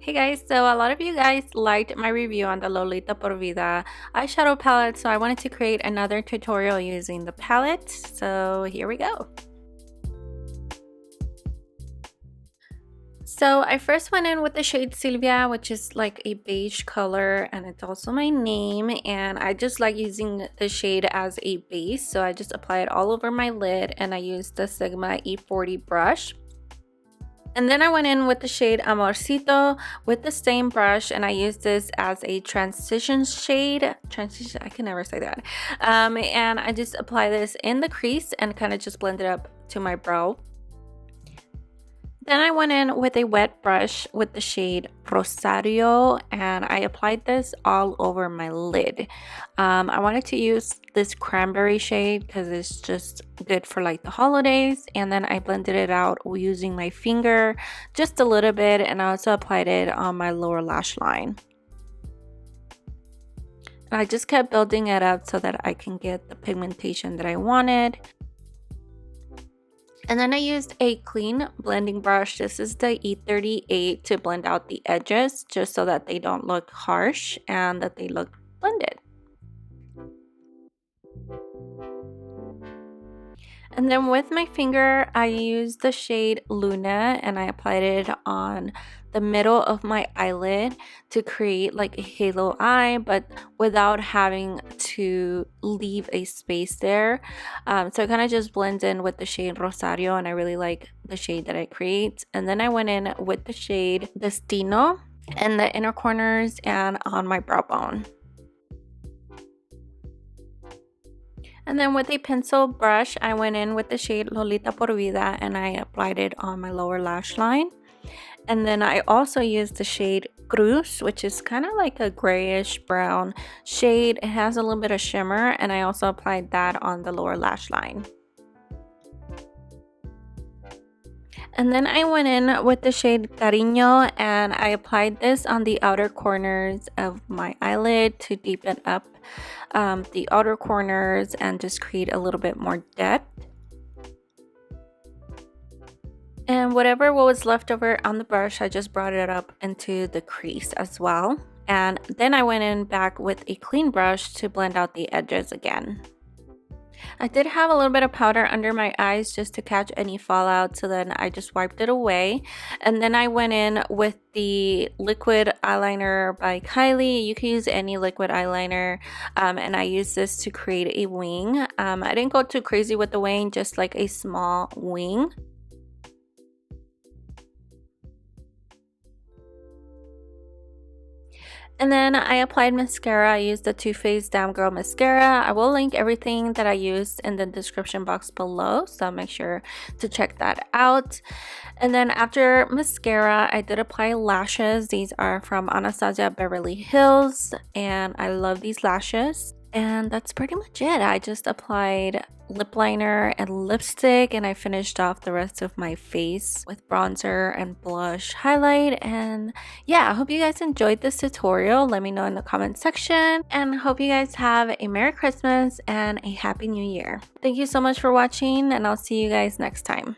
Hey guys, so a lot of you guys liked my review on the Lolita por Vida eyeshadow palette, so I wanted to create another tutorial using the palette, so here we go. So I first went in with the shade Silvia, which is like a beige color, and it's also my name, and I just like using the shade as a base, so I just apply it all over my lid, and I used the Sigma E40 brush. And then I went in with the shade Amorcito with the same brush, and I used this as a transition shade. Transition, I can never say that. And I just apply this in the crease and kind of just blend it up to my brow. Then I went in with a wet brush with the shade Rosario, and I applied this all over my lid. I wanted to use this cranberry shade because it's just good for like the holidays, and then I blended it out using my finger just a little bit, and I also applied it on my lower lash line. And I just kept building it up so that I can get the pigmentation that I wanted. And then I used a clean blending brush. This is the E38 to blend out the edges just so that they don't look harsh and that they look blended. And then with my finger, I used the shade Luna, and I applied it on the middle of my eyelid to create like a halo eye, but without having to leave a space there. So it kind of just blends in with the shade Rosario, and I really like the shade that I create. And then I went in with the shade Destino in the inner corners and on my brow bone. And then with a pencil brush, I went in with the shade Lolita por Vida, and I applied it on my lower lash line. And then I also used the shade Cruz, which is kind of like a grayish brown shade. It has a little bit of shimmer, and I also applied that on the lower lash line. And then I went in with the shade Cariño, and I applied this on the outer corners of my eyelid to deepen up the outer corners and just create a little bit more depth. And what was left over on the brush, I just brought it up into the crease as well. And then I went in back with a clean brush to blend out the edges again. I did have a little bit of powder under my eyes just to catch any fallout, so then I just wiped it away. And then I went in with the liquid eyeliner by Kylie. You can use any liquid eyeliner, and I used this to create a wing. I didn't go too crazy with the wing, just like a small wing. And then I applied mascara. I used the Toofaced Damn Girl mascara. I will link everything that I used in the description box below, so make sure to check that out. And then after mascara, I did apply lashes. These are from Anastasia Beverly Hills, and I love these lashes. And that's pretty much it. I just applied lip liner and lipstick, and I finished off the rest of my face with bronzer and blush highlight. And yeah, I hope you guys enjoyed this tutorial. Let me know in the comment section, and hope you guys have a Merry Christmas and a Happy New Year. Thank you so much for watching, and I'll see you guys next time.